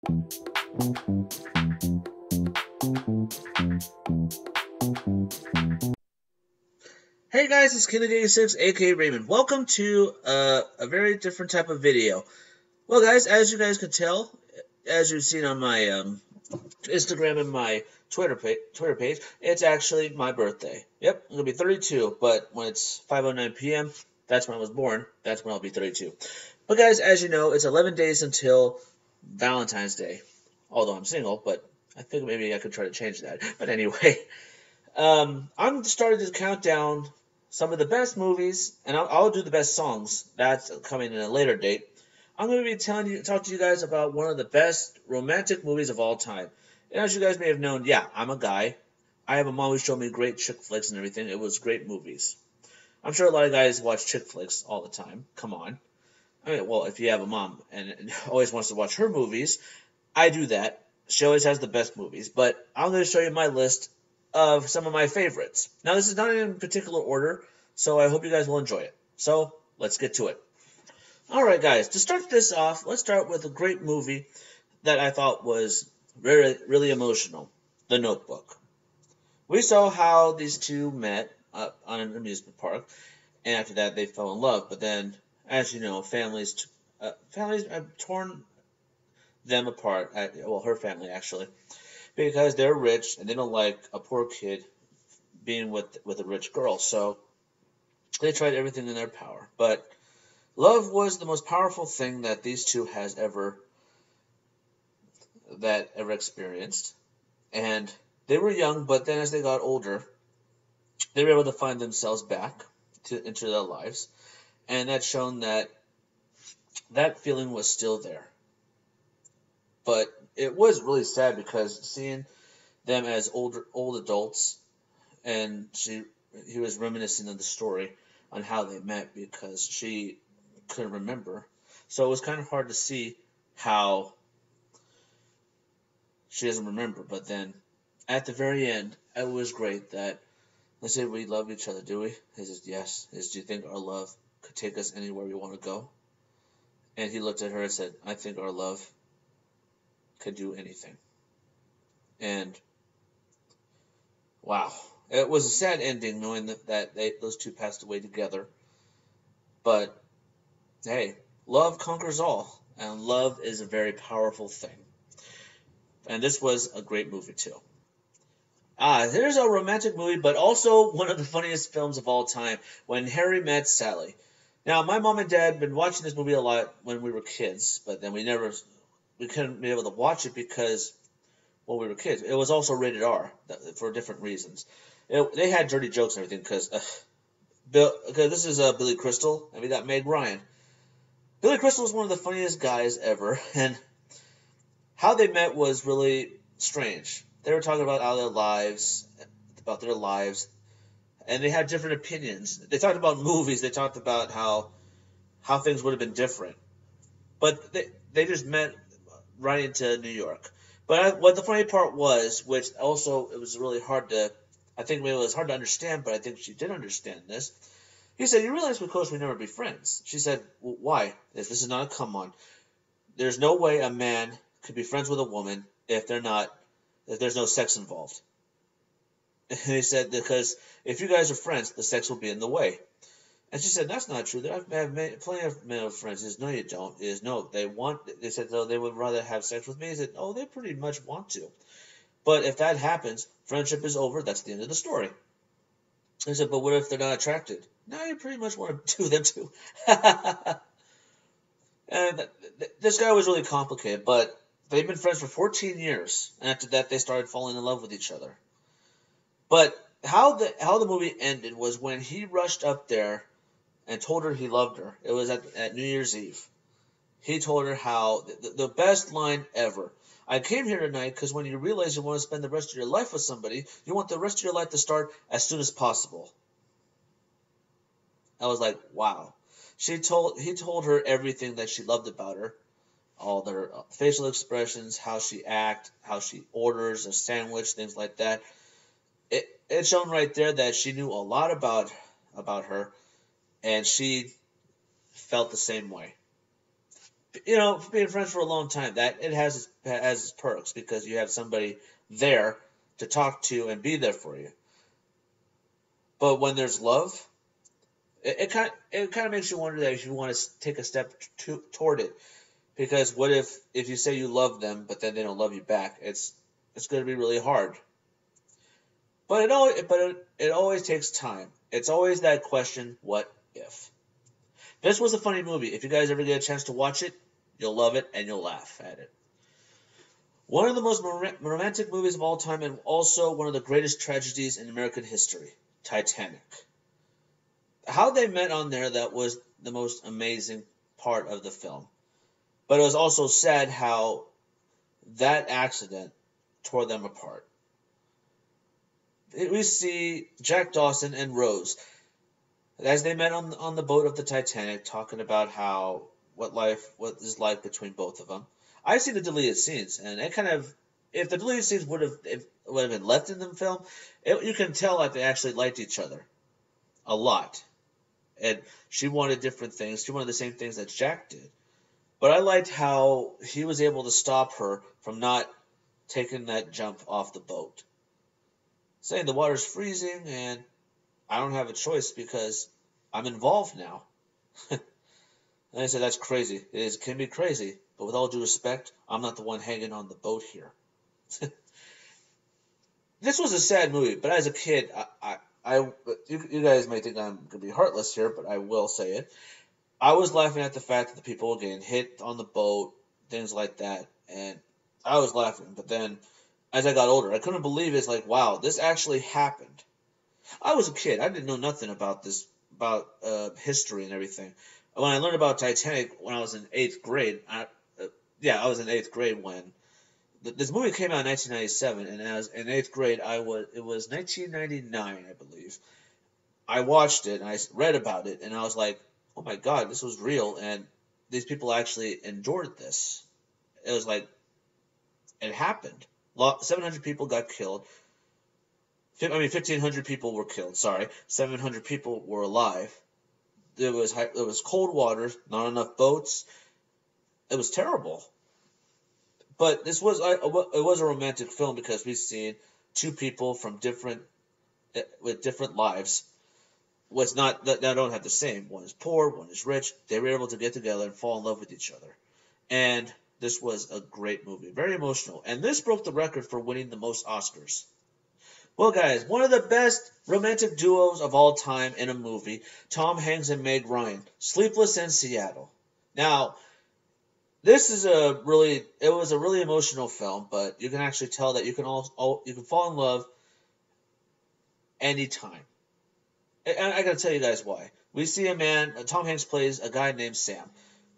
Hey guys, it's Kinglink86's, aka Raymond. Welcome to a very different type of video. Well guys, as you guys can tell, as you've seen on my Instagram and my Twitter page, it's actually my birthday. Yep, I'm going to be 32, but when it's 5:09 p.m., that's when I was born. That's when I'll be 32. But guys, as you know, it's 11 days until Valentine's Day. Although I'm single, but I think maybe I could try to change that. But anyway, I'm starting to count down some of the best movies, and I'll do the best songs. That's coming in a later date. I'm going to be talking to you guys about one of the best romantic movies of all time. And as you guys may have known, yeah, I'm a guy. I have a mom who showed me great chick flicks and everything. It was great movies. I'm sure a lot of guys watch chick flicks all the time. Come on. I mean, well, if you have a mom and always wants to watch her movies, I do that. She always has the best movies. But I'm going to show you my list of some of my favorites. Now, this is not in particular order, so I hope you guys will enjoy it. So, let's get to it. Alright, guys, to start this off, let's start with a great movie that I thought was really emotional, The Notebook. We saw how these two met on an amusement park, and after that they fell in love. But then, as you know, families have torn them apart. Well, her family actually, because they're rich and they don't like a poor kid being with a rich girl. So they tried everything in their power. But love was the most powerful thing that these two has ever experienced. And they were young, but then as they got older, they were able to find themselves back into their lives. And that's shown that that feeling was still there. But it was really sad because seeing them as old adults, and he was reminiscing of the story on how they met because she couldn't remember. So it was kind of hard to see how she doesn't remember. But then at the very end, it was great that they said, "We love each other, do we?" He says, "Yes." He says, "Do you think our love could take us anywhere we want to go?" And he looked at her and said, "I think our love could do anything." And wow, it was a sad ending knowing that those two passed away together. But hey, love conquers all, and love is a very powerful thing. And this was a great movie too. Here's a romantic movie, but also one of the funniest films of all time, When Harry Met Sally. Now, my mom and dad had been watching this movie a lot when we were kids, but then we couldn't be able to watch it because when we were kids. It was also rated R for different reasons. They had dirty jokes and everything because this is Billy Crystal, and we got Meg Ryan. Billy Crystal is one of the funniest guys ever, and how they met was really strange. They were talking about their lives, and they had different opinions. They talked about movies. They talked about how things would have been different, but they just met right into New York. But what the funny part was, which also it was really hard to, I think maybe it was hard to understand, but I think she did understand this. He said, "You realize, of course, we never be friends." She said, "Well, why? If this is not a come on, there's no way a man could be friends with a woman if there's no sex involved." And he said, "Because if you guys are friends, the sex will be in the way." And she said, "That's not true. I've plenty of male friends." He says, "No, you don't." He says, "No, they said, though, they would rather have sex with me." He said, "Oh, they pretty much want to. But if that happens, friendship is over. That's the end of the story." He said, "But what if they're not attracted?" "No, you pretty much want to do them too." And this guy was really complicated, but they've been friends for 14 years. And after that, they started falling in love with each other. But how the movie ended was when he rushed up there and told her he loved her. It was at New Year's Eve. He told her how the best line ever. "I came here tonight because when you realize you want to spend the rest of your life with somebody, you want the rest of your life to start as soon as possible." I was like, wow. He told her everything that she loved about her, all their facial expressions, how she acts, how she orders a sandwich, things like that. It's shown right there that she knew a lot about her, and she felt the same way. you know, being friends for a long time, that it has its perks because you have somebody there to talk to and be there for you. But when there's love, it kind of makes you wonder that if you want to take a step toward it, because what if you say you love them but then they don't love you back? It's going to be really hard. It always takes time. It's always that question, what if? This was a funny movie. If you guys ever get a chance to watch it, you'll love it and you'll laugh at it. One of the most romantic movies of all time, and also one of the greatest tragedies in American history, Titanic. How they met on there, that was the most amazing part of the film. But it was also sad how that accident tore them apart. We see Jack Dawson and Rose as they met on the boat of the Titanic, talking about what is life between both of them. I see the deleted scenes, and it kind of, if the deleted scenes would have been left in the film, you can tell that they actually liked each other a lot. And she wanted different things. She wanted the same things that Jack did. But I liked how he was able to stop her from not taking that jump off the boat, saying the water's freezing and I don't have a choice because I'm involved now. And I said, that's crazy. It can be crazy, but with all due respect, I'm not the one hanging on the boat here. This was a sad movie, but as a kid, you guys may think I'm going to be heartless here, but I will say it. I was laughing at the fact that the people were getting hit on the boat, things like that, and I was laughing. But then, as I got older, I couldn't believe it's like, wow, this actually happened. I was a kid. I didn't know nothing about this, about history and everything. When I learned about Titanic when I was in 8th grade, I was in 8th grade when this movie came out in 1997, and as in 8th grade, it was 1999, I believe. I watched it, and I read about it, and I was like, oh my God, this was real, and these people actually endured this. It was like, it happened. 700 people got killed. 1,500 people were killed, sorry. 700 people were alive. There was cold water, not enough boats. It was terrible. But it was a romantic film because we've seen two people with different lives. Was not that don't have the same. One is poor, one is rich. They were able to get together and fall in love with each other. And this was a great movie, very emotional. And this broke the record for winning the most Oscars. Well, guys, one of the best romantic duos of all time in a movie, Tom Hanks and Meg Ryan, Sleepless in Seattle. Now, this is it was a really emotional film, but you can actually tell that you can fall in love anytime. And I gotta tell you guys why. We see Tom Hanks plays a guy named Sam,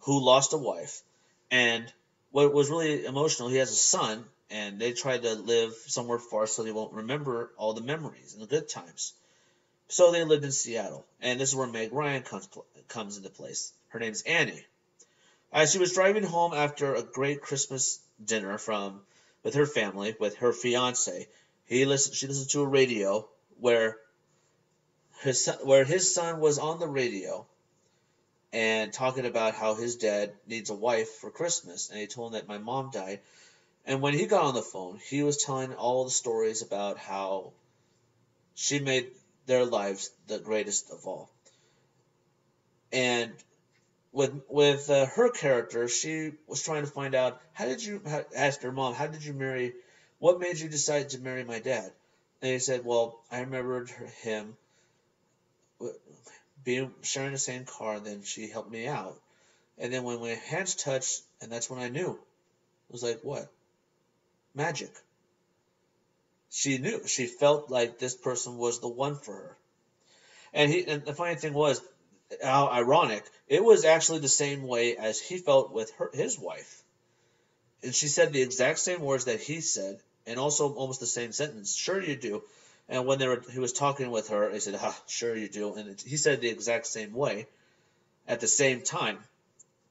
who lost a wife, and what was really emotional, he has a son, and they try to live somewhere far so they won't remember all the memories and the good times. So they lived in Seattle, and this is where Meg Ryan comes into place. Her name's Annie. As she was driving home after a great Christmas dinner with her family, with her fiance, she listened to a radio where his son was on the radio and talking about how his dad needs a wife for Christmas, and he told him that my mom died. And when he got on the phone, he was telling all the stories about how she made their lives the greatest of all. And with her character, she was trying to find out, asked her mom, what made you decide to marry my dad? And he said, well, I remembered him sharing the same car, and then she helped me out. And then when my hands touched, and that's when I knew. It was like, what? Magic. She knew. She felt like this person was the one for her. And the funny thing was, how ironic, it was actually the same way as he felt with his wife. And she said the exact same words that he said, and also almost the same sentence. Sure you do. And when he was talking with her, he said, sure you do. And he said the exact same way at the same time.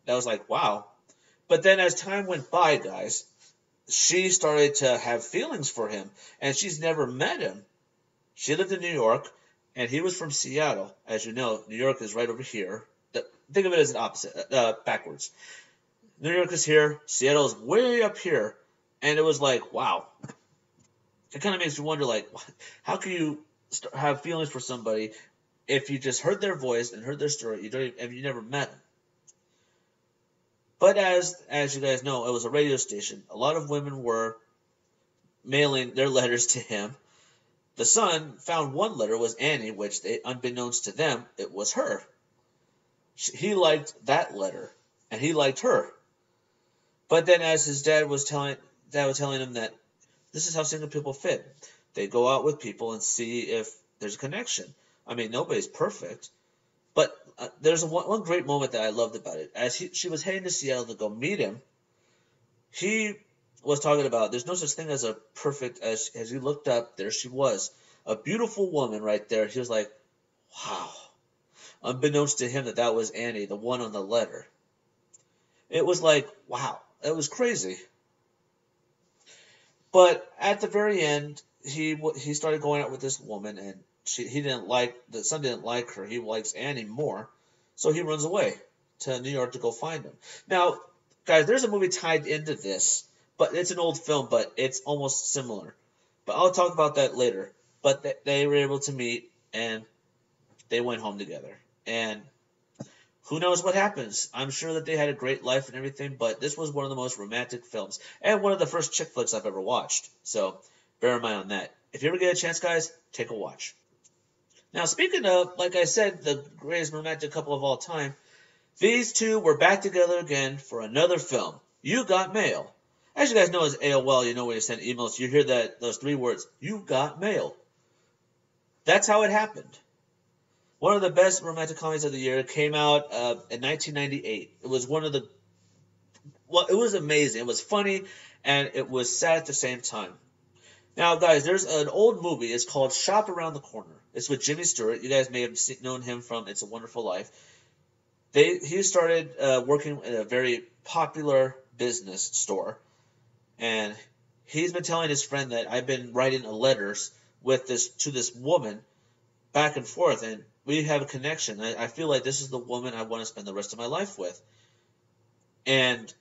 That was like, wow. But then as time went by, guys, she started to have feelings for him. And she's never met him. She lived in New York, and he was from Seattle. As you know, New York is right over here. Think of it as an opposite, backwards. New York is here, Seattle's way up here, and it was like, wow. It kind of makes you wonder, like, how can you have feelings for somebody if you just heard their voice and heard their story, and you never met them? But as you guys know, it was a radio station. A lot of women were mailing their letters to him. The Sun found one letter was Annie, which unbeknownst to them, it was her. He liked that letter, and he liked her. But then, as his dad was telling him that this is how single people fit. They go out with people and see if there's a connection. I mean, nobody's perfect, but there's one great moment that I loved about it. As she was heading to Seattle to go meet him, he was talking about there's no such thing as a perfect. As he looked up, there she was, a beautiful woman right there. He was like, wow. Unbeknownst to him that was Annie, the one on the letter. It was like, wow, it was crazy. But at the very end, he started going out with this woman, and the Son didn't like her. He likes Annie more, so he runs away to New York to go find him. Now, guys, there's a movie tied into this, but it's an old film, but it's almost similar. But I'll talk about that later. But they were able to meet, and they went home together. And who knows what happens? I'm sure that they had a great life and everything, but this was one of the most romantic films and one of the first chick flicks I've ever watched. So bear in mind on that. If you ever get a chance, guys, take a watch. Now, speaking of, like I said, the greatest romantic couple of all time, these two were back together again for another film. You Got Mail. As you guys know, as AOL, you know when you send emails, you hear those three words, you got mail. That's how it happened. One of the best romantic comedies of the year came out in 1998. It was it was amazing. It was funny, and it was sad at the same time. Now, guys, there's an old movie. It's called Shop Around the Corner. It's with Jimmy Stewart. You guys may have known him from It's a Wonderful Life. He started working in a very popular business store, and he's been telling his friend that I've been writing letters to this woman back and forth, and we have a connection. I feel like this is the woman I want to spend the rest of my life with. And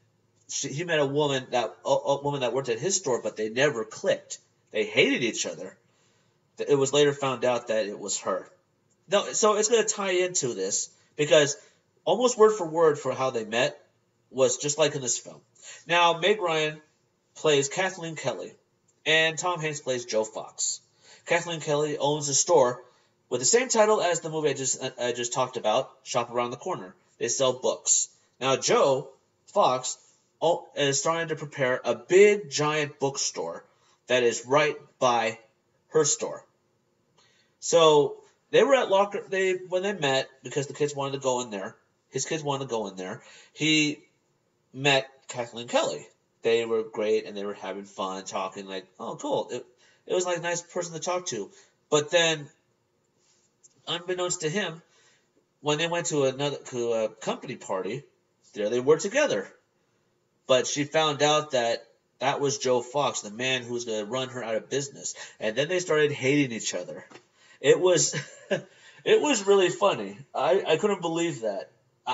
he met a woman that worked at his store, but they never clicked. They hated each other. It was later found out that it was her. No, so it's going to tie into this because almost word for how they met was just like in this film. Now, Meg Ryan plays Kathleen Kelly, and Tom Hanks plays Joe Fox. Kathleen Kelly owns a store with the same title as the movie I just talked about, Shop Around the Corner. They sell books. Now, Joe Fox is starting to prepare a big, giant bookstore that is right by her store. So they were at when they met, because the kids wanted to go in there. His kids wanted to go in there. He met Kathleen Kelly. They were great, and they were having fun, talking like, oh, cool. It was like a nice person to talk to. But then, unbeknownst to him, when they went to a company party, there they were together. But she found out that was Joe Fox, the man who was going to run her out of business. And then they started hating each other. It was it was really funny. I couldn't believe that.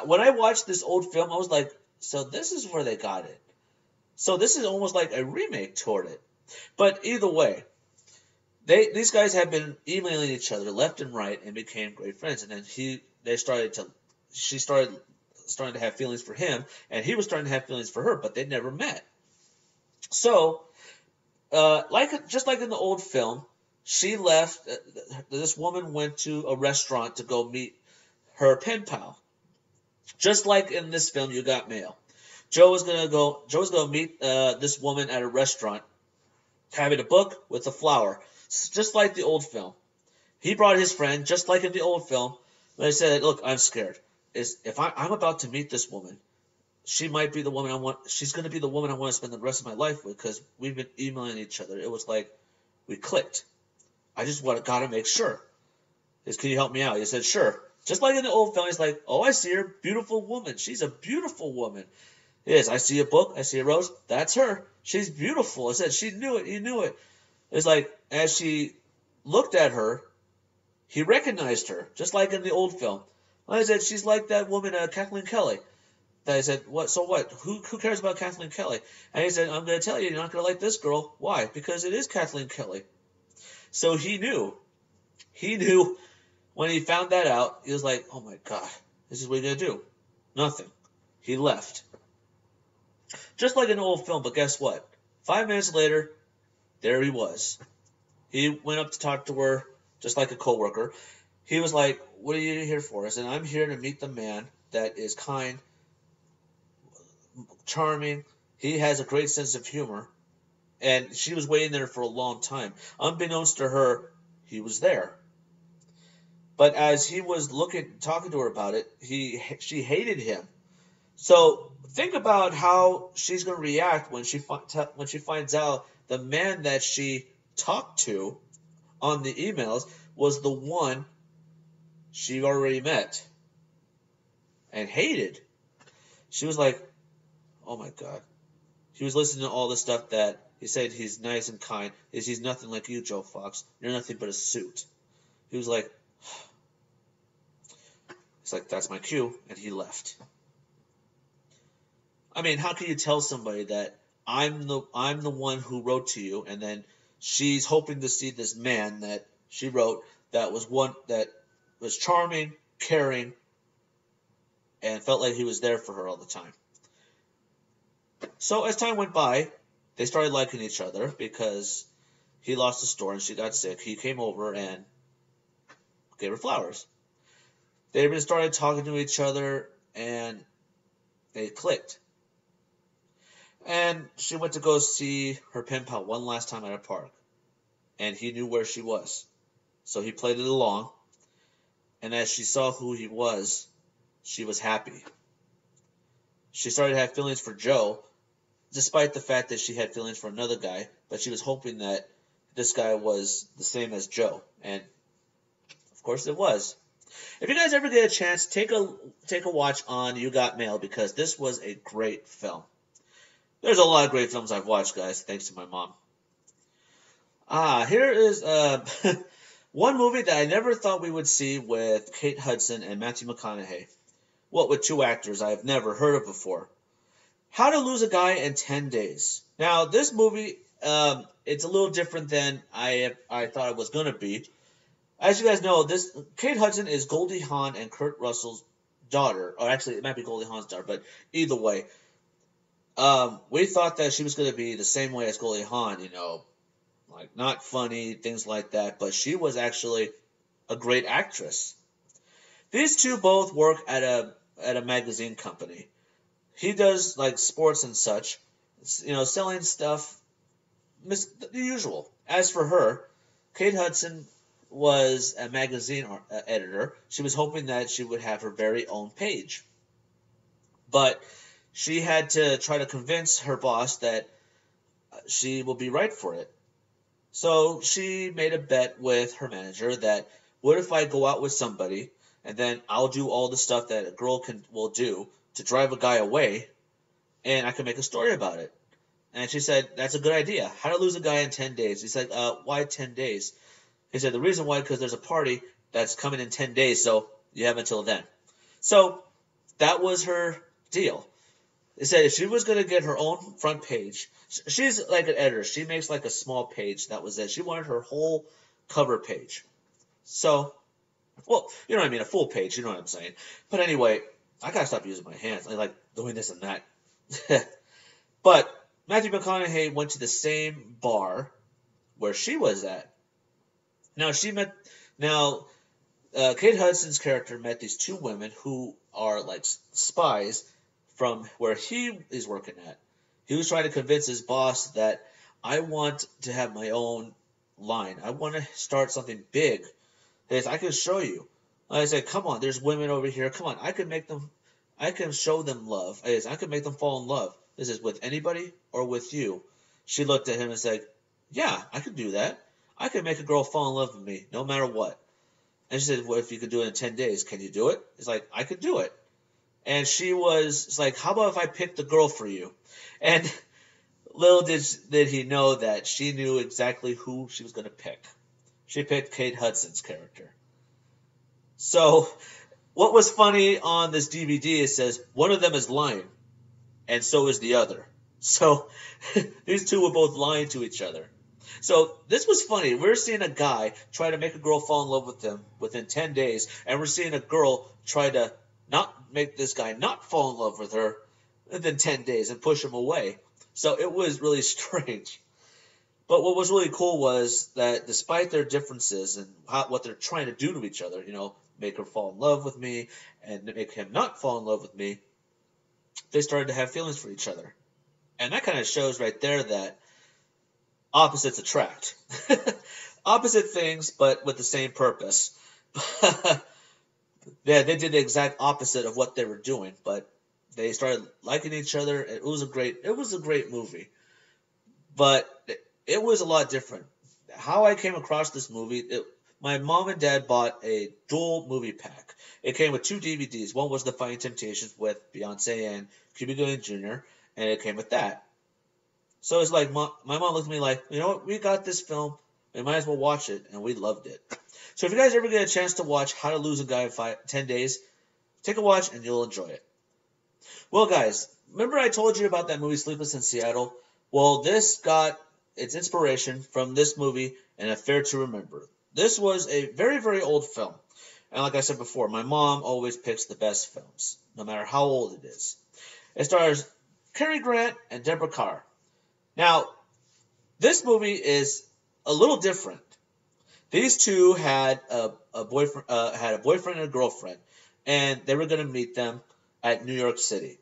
When I watched this old film, I was like, so this is where they got it. So this is almost like a remake toward it. But either way, these guys have been emailing each other left and right and became great friends. And then she started to have feelings for him, and he was starting to have feelings for her, but they never met. So, just like in the old film, she left. This woman went to a restaurant to go meet her pen pal. Just like in this film, You Got Mail. Joe was gonna meet this woman at a restaurant, having a book with a flower, just like the old film. He brought his friend, just like in the old film. But I said, "Look, I'm scared. If I'm about to meet this woman, she might be the woman I want. She's going to be the woman I want to spend the rest of my life with because we've been emailing each other. It was like we clicked. I just got to make sure. Can you help me out?" He said, "Sure." Just like in the old film, he's like, "Oh, I see her. Beautiful woman. She's a beautiful woman." Yes, I see a book. I see a rose. That's her. She's beautiful. I said, she knew it. He knew it. It's like, as she looked at her, he recognized her, just like in the old film. Like I said, she's like that woman, Kathleen Kelly. That I said, what? So what? Who cares about Kathleen Kelly? And he said, I'm going to tell you, you're not going to like this girl. Why? Because it is Kathleen Kelly. So he knew. He knew when he found that out. He was like, oh my God, this is what you're going to do. Nothing. He left. Just like an old film, but guess what? 5 minutes later, there he was. He went up to talk to her, just like a coworker. He was like, what are you here for? I said, I'm here to meet the man that is kind, charming. He has a great sense of humor. And she was waiting there for a long time. Unbeknownst to her, he was there. But as he was talking to her about it, she hated him. So think about how she's going to react when she finds out the man that she talked to on the emails was the one she already met and hated. She was like, oh my God. He was listening to all the stuff that he said he's nice and kind. He's nothing like you, Joe Fox. You're nothing but a suit. He was like, that's my cue, and he left. I mean, how can you tell somebody that I'm the one who wrote to you, and then she's hoping to see this man that she wrote that was charming, caring, and felt like he was there for her all the time. So as time went by, they started liking each other because he lost the store and she got sick. He came over and gave her flowers. They even started talking to each other and they clicked. And she went to go see her pen pal one last time at a park. And he knew where she was. So he played it along. And as she saw who he was, she was happy. She started to have feelings for Joe, despite the fact that she had feelings for another guy, but she was hoping that this guy was the same as Joe. And of course it was. If you guys ever get a chance, take a watch on You Got Mail, because this was a great film. There's a lot of great films I've watched, guys, thanks to my mom. Here is one movie that I never thought we would see with Kate Hudson and Matthew McConaughey. What, with two actors I've never heard of before. How to Lose a Guy in 10 Days. Now, this movie, it's a little different than I thought it was going to be. As you guys know, Kate Hudson is Goldie Hawn and Kurt Russell's daughter. Or actually, it might be Goldie Hawn's daughter, but either way. We thought that she was going to be the same way as Goldie Hawn, like not funny, things like that. But she was actually a great actress. These two both work at a magazine company. He does like sports and such, selling stuff, the usual. As for her, Kate Hudson was a magazine editor. She was hoping that she would have her very own page. But she had to try to convince her boss that she will be right for it. So she made a bet with her manager that, what if I go out with somebody and then I'll do all the stuff that a girl will do to drive a guy away, and I can make a story about it. And she said, that's a good idea. How to Lose a Guy in 10 days. He said, why 10 days? He said, the reason why, because there's a party that's coming in 10 days, so you have until then. So that was her deal. They said if she was going to get her own front page, she's like an editor. She makes like a small page. That was it. She wanted her whole cover page. So, well, you know what I mean, a full page, you know what I'm saying. But anyway, I got to stop using my hands. I like doing this and that. But Matthew McConaughey went to the same bar where she was at. Now, Kate Hudson's character met these two women who are like spies from where he is working at. He was trying to convince his boss that I want to have my own line. I want to start something big. I can show you. I said, come on, there's women over here. Come on, I can show them love. I can make them fall in love. This is with anybody or with you. She looked at him and said, yeah, I could do that. I could make a girl fall in love with me no matter what. And she said, what if you could do it in 10 days? Can you do it? It's like, I could do it. And it's like, how about if I pick the girl for you? And little did he know that she knew exactly who she was going to pick. She picked Kate Hudson's character. So what was funny on this DVD, it says one of them is lying, and so is the other. So these two were both lying to each other. So this was funny. We're seeing a guy try to make a girl fall in love with him within 10 days, and we're seeing a girl try to not make this guy not fall in love with her within 10 days and push him away. So it was really strange. But what was really cool was that despite their differences and what they're trying to do to each other, make her fall in love with me and make him not fall in love with me, they started to have feelings for each other. And that kind of shows right there that opposites attract. Opposite things, but with the same purpose. Yeah, they did the exact opposite of what they were doing, but they started liking each other. It was a great movie. But it was a lot different. How I came across this movie, my mom and dad bought a dual movie pack. It came with 2 DVDs. One was The Fighting Temptations with Beyonce and Cuba Gooding Jr., and it came with that. So it's like, my mom looked at me like, you know what, we got this film, we might as well watch it, and we loved it. So if you guys ever get a chance to watch How to Lose a Guy in 10 Days, take a watch and you'll enjoy it. Well, guys, remember I told you about that movie Sleepless in Seattle? Well, this got its inspiration from this movie, An Affair to Remember. This was a very, very old film. And like I said before, my mom always picks the best films, no matter how old it is. It stars Cary Grant and Deborah Kerr. Now, this movie is a little different. These two had a boyfriend and a girlfriend, and they were going to meet them at New York City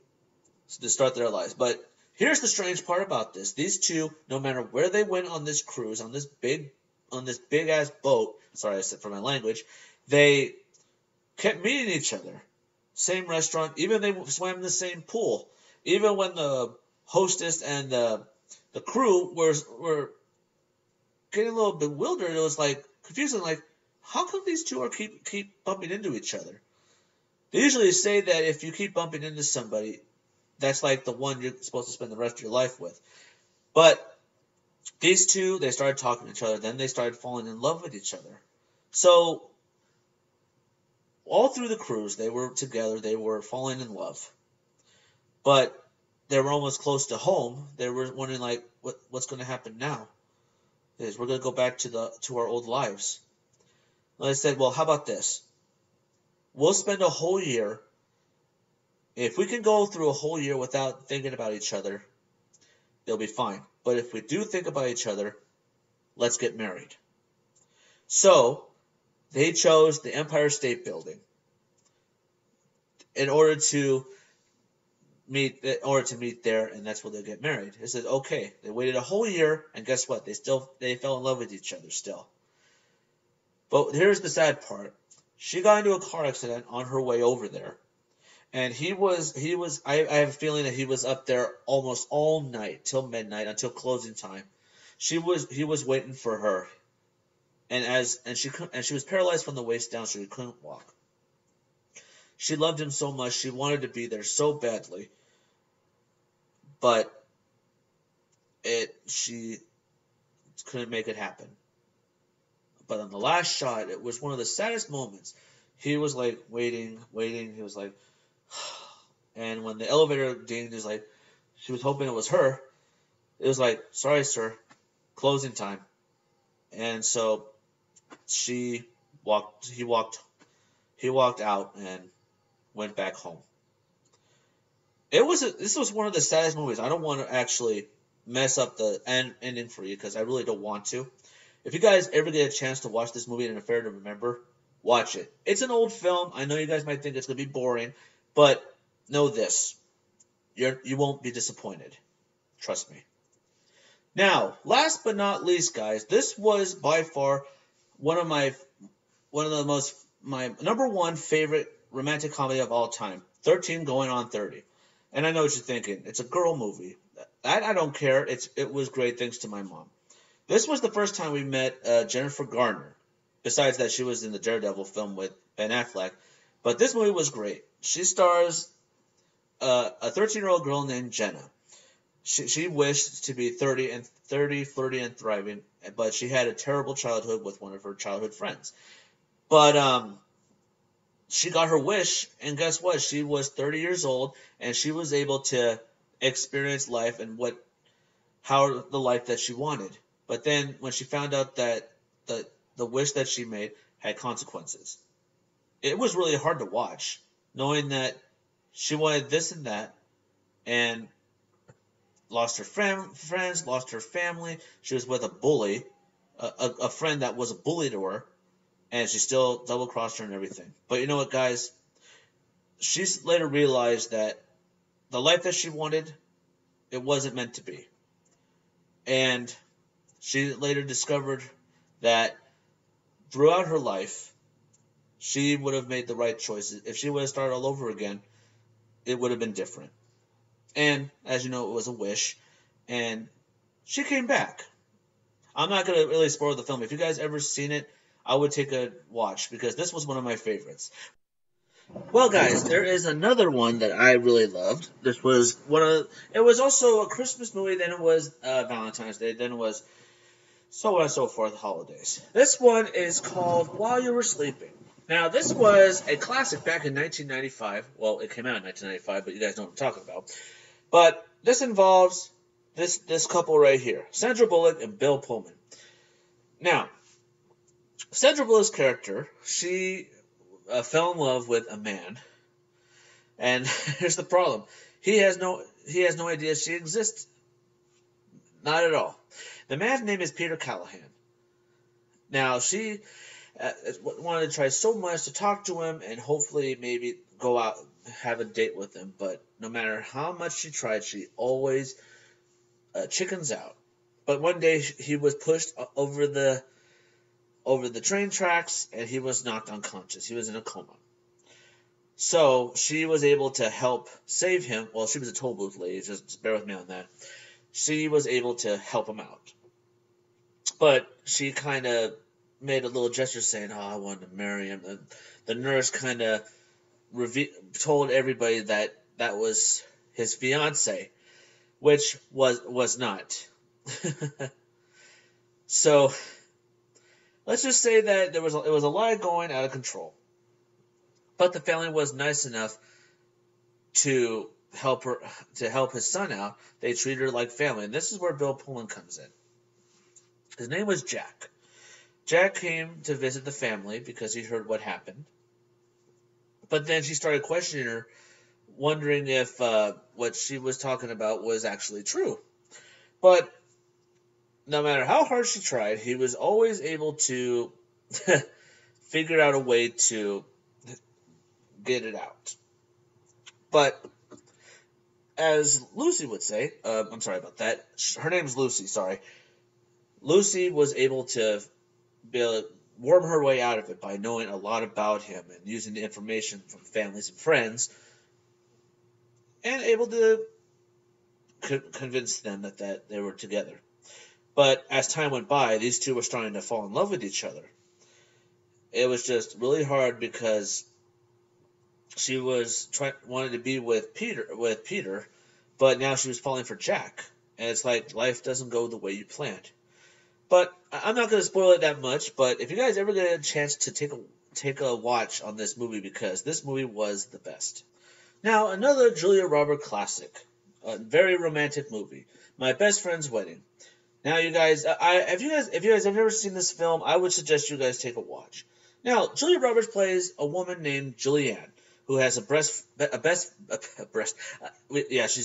to start their lives. But here's the strange part about this: these two, no matter where they went on this cruise, on this big ass boat. Sorry, I said for my language. They kept meeting each other. Same restaurant. Even they swam in the same pool. Even when the hostess and the crew were getting a little bewildered, it was like confusing. Like, how come these two are keep bumping into each other? They usually say that if you keep bumping into somebody, that's like the one you're supposed to spend the rest of your life with. But these two, they started talking to each other. Then they started falling in love with each other. So all through the cruise, they were together. They were falling in love. But they were almost close to home. They were wondering, like, what's going to happen now? We're going to go back to our old lives. And I said, well, how about this? We'll spend a whole year. If we can go through a whole year without thinking about each other, it'll be fine. But if we do think about each other, let's get married. So they chose the Empire State Building in order to meet there, and that's where they get married. They said, okay. They waited a whole year, and guess what? They fell in love with each other still. But here's the sad part. She got into a car accident on her way over there. And I have a feeling that he was up there almost all night, till midnight, until closing time. He was waiting for her. And she was paralyzed from the waist down, so she couldn't walk. She loved him so much, she wanted to be there so badly. But she couldn't make it happen. But on the last shot, it was one of the saddest moments. He was like waiting. He was like, and when the elevator dinged, was like, she was hoping it was her. It was like, sorry, sir, closing time. And so he walked out and went back home. This was one of the saddest movies. I don't want to actually mess up the ending for you because I really don't want to. If you guys ever get a chance to watch this movie, An Affair to Remember, watch it. It's an old film. I know you guys might think it's going to be boring, but know this. You won't be disappointed. Trust me. Now, last but not least, guys, this was by far my number one favorite romantic comedy of all time. 13 going on 30. And I know what you're thinking. It's a girl movie. I don't care. It was great thanks to my mom. This was the first time we met Jennifer Garner. Besides that, she was in the Daredevil film with Ben Affleck. But this movie was great. She stars a 13-year-old girl named Jenna. She wished to be 30, flirty, and thriving, but she had a terrible childhood with one of her childhood friends. But she got her wish, and guess what? She was 30 years old, and she was able to experience life and how the life that she wanted. But then when she found out that the wish that she made had consequences, it was really hard to watch, knowing that she wanted this and that, and lost her friends, lost her family. She was with a bully, a friend that was a bully to her, and she still double crossed her and everything. But you know what, guys? She later realized that the life that she wanted, it wasn't meant to be. And she later discovered that throughout her life, she would have made the right choices. If she would have started all over again, it would have been different. And as you know, it was a wish, and she came back. I'm not going to really spoil the film. If you guys ever seen it, I would take a watch, because this was one of my favorites. Well, guys, there is another one that I really loved. This was it was also a Christmas movie, then it was Valentine's Day, then it was so on and so forth, holidays. This one is called While You Were Sleeping. Now, this was a classic back in 1995. Well, it came out in 1995, but you guys know what I'm talking about. But this involves this couple right here, Sandra Bullock and Bill Pullman. Now, Sandra Bullock's character, she fell in love with a man, and here's the problem: he has no idea she exists, not at all. The man's name is Peter Callahan. Now, she wanted to try so much to talk to him and hopefully maybe go out, have a date with him, but no matter how much she tried, she always chickens out. But one day he was pushed over the train tracks, and he was knocked unconscious. He was in a coma. So she was able to help save him. Well, she was a toll booth lady, just bear with me on that. She was able to help him out. But she kind of made a little gesture saying, "Oh, I wanted to marry him." And the nurse kind of told everybody that was his fiance, which was not. So let's just say that it was a lot going out of control. But the family was nice enough to help his son out. They treated her like family, and this is where Bill Pullman comes in. His name was Jack. Jack came to visit the family because he heard what happened. But then she started questioning her, wondering if what she was talking about was actually true. But no matter how hard she tried, he was always able to figure out a way to get it out. But as Lucy would say, I'm sorry about that. Her name's Lucy, sorry. Lucy was able to worm her way out of it by knowing a lot about him and using the information from families and friends, and able to convince them that they were together. But as time went by, these two were starting to fall in love with each other. It was just really hard because she was wanted to be with Peter, but now she was falling for Jack, and it's like life doesn't go the way you planned. But I'm not going to spoil it that much. But if you guys ever get a chance to take a watch on this movie, because this movie was the best. Now, another Julia Roberts classic, a very romantic movie, My Best Friend's Wedding. Now, you guys, if you guys have never seen this film, I would suggest you guys take a watch. Now, Julia Roberts plays a woman named Julianne, who has she's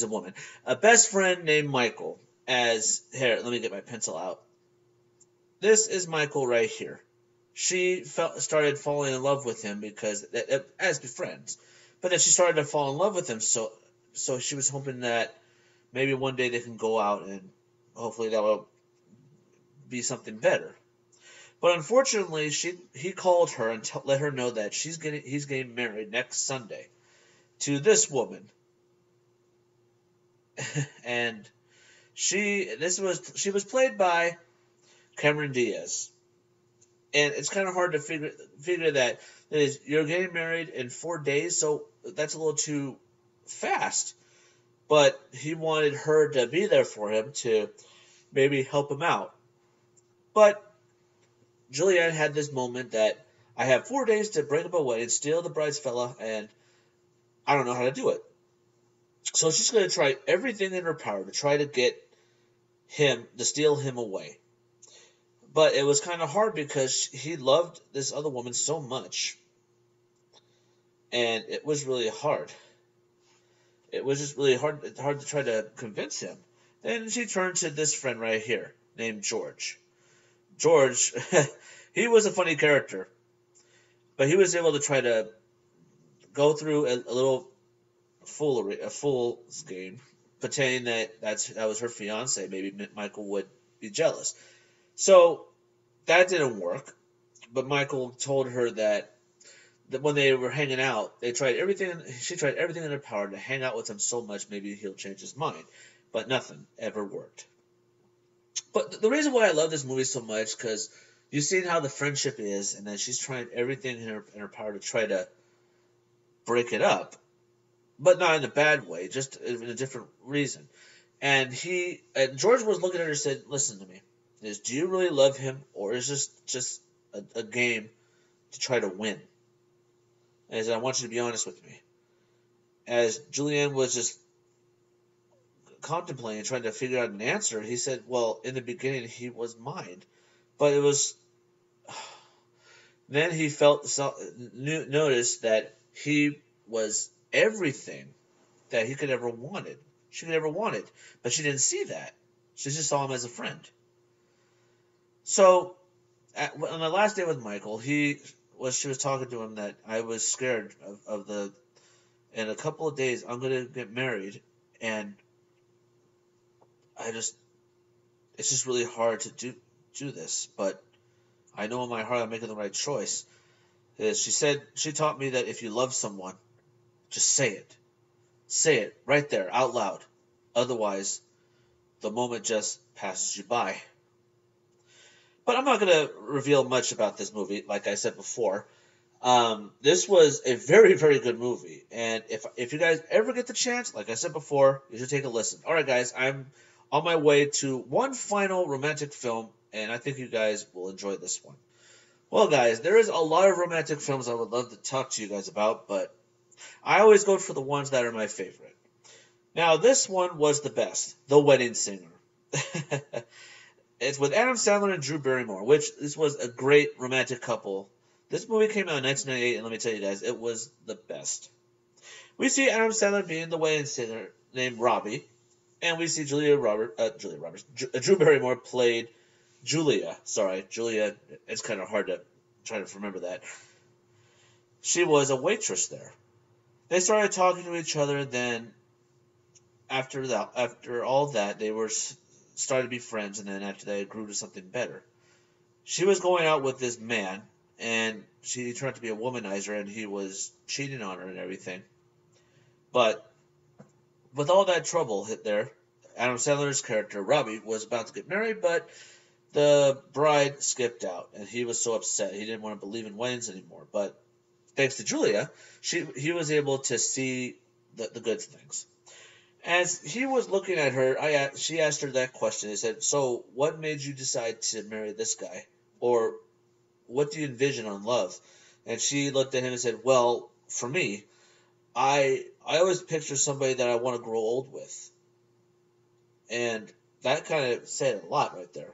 a woman, a best friend named Michael. Let me get my pencil out. This is Michael right here. She started falling in love with him because as friends, but then she started to fall in love with him. So she was hoping that maybe one day they can go out and hopefully that will be something better. But unfortunately, he called her and let her know that he's getting married next Sunday to this woman, and she was played by Cameron Diaz. And it's kind of hard to figure that you're getting married in 4 days, so that's a little too fast. But he wanted her to be there for him to maybe help him out. But Julianne had this moment that I have 4 days to break up a wedding, steal the bride's fella, and I don't know how to do it. So she's going to try everything in her power to try to get him, to steal him away. But it was kind of hard because he loved this other woman so much. And it was really hard. It was just really hard to try to convince him. Then she turned to this friend right here, named George. George, he was a funny character. But he was able to try to go through a little foolery, a fool's game, pretending that that was her fiance. Maybe Michael would be jealous. So that didn't work. But Michael told her that when they were hanging out, they tried everything. She tried everything in her power to hang out with him so much maybe he'll change his mind. But nothing ever worked. But the reason why I love this movie so much, because you've seen how the friendship is, and that she's trying everything in her power to try to break it up, but not in a bad way, just in a different reason. And George was looking at her and said, "Listen to me. Do you really love him, or is this just a game to try to win?" And he said, "I want you to be honest with me." As Julianne was just contemplating, trying to figure out an answer, he said, "Well, in the beginning, he was mine, but it was." Then he noticed that he was everything that he could ever wanted. She could ever wanted, but she didn't see that. She just saw him as a friend. So, on the last day with Michael, she was talking to him that I was scared of in a couple of days I'm going to get married, and it's just really hard to do this, but I know in my heart I'm making the right choice. She said, she taught me that if you love someone, just say it. Say it right there, out loud. Otherwise, the moment just passes you by. But I'm not going to reveal much about this movie, like I said before. This was a very, very good movie. And if you guys ever get the chance, like I said before, you should take a listen. All right, guys, I'm on my way to one final romantic film, and I think you guys will enjoy this one. Well, guys, there is a lot of romantic films I would love to talk to you guys about, but I always go for the ones that are my favorite. Now, this one was the best, The Wedding Singer. It's with Adam Sandler and Drew Barrymore, which this was a great romantic couple. This movie came out in 1998, and let me tell you guys, it was the best. We see Adam Sandler being the wedding singer named Robbie, and we see Drew Barrymore played Julia. Sorry, Julia, it's kind of hard to try to remember that. She was a waitress there. They started talking to each other, then after all that, they started to be friends, and then after that, it grew to something better. She was going out with this man, and she turned out to be a womanizer, and he was cheating on her and everything. But with all that trouble hit there, Adam Sandler's character, Robbie, was about to get married, but the bride skipped out, and he was so upset. He didn't want to believe in weddings anymore. But thanks to Julia, he was able to see the good things. As he was looking at her, she asked her that question. He said, "So, what made you decide to marry this guy? Or what do you envision on love?" And she looked at him and said, "Well, for me, I always picture somebody that I want to grow old with." And that kind of said a lot right there.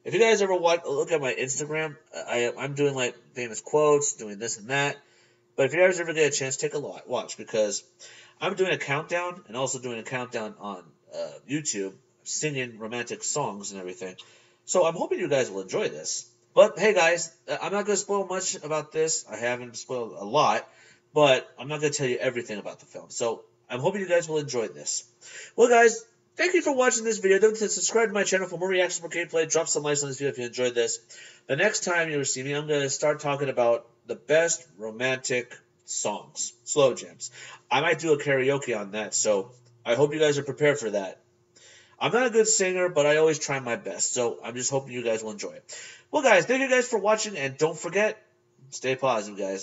If you guys ever look at my Instagram, I'm doing like famous quotes, doing this and that. But if you guys ever get a chance, take a watch, because I'm doing a countdown and also doing a countdown on YouTube, singing romantic songs and everything. So I'm hoping you guys will enjoy this. But hey, guys, I'm not going to spoil much about this. I haven't spoiled a lot, but I'm not going to tell you everything about the film. So I'm hoping you guys will enjoy this. Well, guys, thank you for watching this video. Don't forget to subscribe to my channel for more reactions, more gameplay. Drop some likes on this video if you enjoyed this. The next time you see me, I'm going to start talking about the best romantic songs, slow jams. I might do a karaoke on that, so I hope you guys are prepared for that. I'm not a good singer, but I always try my best, so I'm just hoping you guys will enjoy it. Well, guys, thank you guys for watching, and don't forget, stay positive, guys.